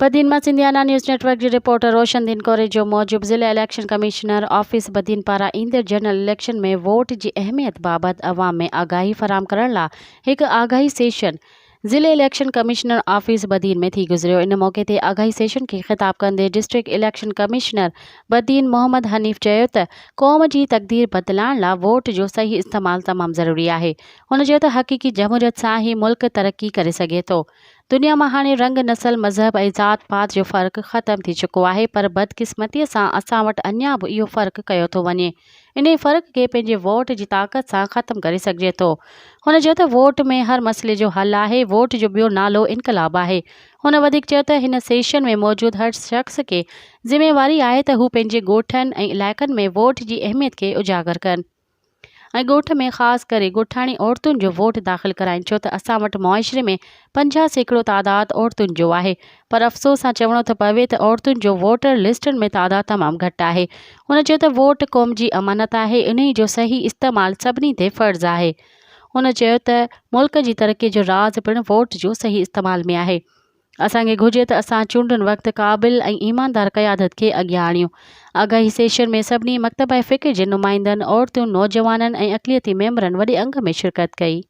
बदीन मां सिंधियाना news network जी reporter रोशन दिनकोरे जो मूजिब ज़िला इलेक्शन कमिश्नर ऑफिस बदीन पारां ईंदड़ जनरल इलेक्शन में वोट की अहमियत बाबत अवाम में आगाही फराम करण लाइ एक आगाही सेशन ज़िले इलेक्शन कमिश्नर ऑफिस बदीन में थी गुज़रियो। इन मौके ते आगाही सेशन के ख़िताब कंदे district election commissioner Badin Mohammad Hanif चयो त क़ौम जी तक़दीर बदलाइण लाइ वोट जो सही इस्तेमाल तमाम ज़रूरी है। हुन चयो त हक़ीक़ी जमहूरियत सां ही मुल्क तरक्की करे सघे थो। दुनिया में हाणे रंग नस्ल मज़हब ऐं ज़ात पात जो फ़र्क़ ख़त्म थी चुको है, पर बदकिस्मतीअ सां असां वटि अञा बि इहो फ़र्क़ कयो थो वञे। इन फ़र्क़ के पंहिंजे वोट जी ताक़त सां ख़त्म करे सघिजे थो। हुन चयो त वोट में हर मसइले जो हल आहे। वोट जो ॿियो नालो इनकलाब आहे। हुन वधीक चयो त हिन सेशन में मौजूद हर शख़्स के ज़िम्मेवारी आहे त हू पंहिंजे ॻोठनि ऐं इलाइक़नि में वोट जी अहमियत के उजागर कनि ऐं ॻोठ में ख़ासि करे ॻोठाणी औरतुनि जो वोट दाख़िल कराइनि। छो त असां वटि मुआशिरे में 50% तादाद औरतुनि जो आहे, पर अफ़सोस सां चवणो थो पवे त औरतुनि जो वोटर लिस्टनि में तादाद तमामु घटि आहे। हुन चयो त वोट क़ौम जी अमानत आहे, इन्ही जो सही इस्तेमालु सभिनी ते फ़र्ज़ु आहे। हुन चयो त मुल्क जी तरक़ी जो राज़ पिणु वोट जो सही इस्तेमाल में आहे। असांखे घुर्जे त असां चूंडुनि वक़्तु क़ाबिल ऐं ईमानदार क़यादत खे अॻियां आणियूं। आगाही सेशन में सभिनी मकतब फ़िक्र जे नुमाइंदनि, औरतुनि, नौजवाननि ऐं अक़लियती मेंबरनि वॾे अंग में शिरकत कई।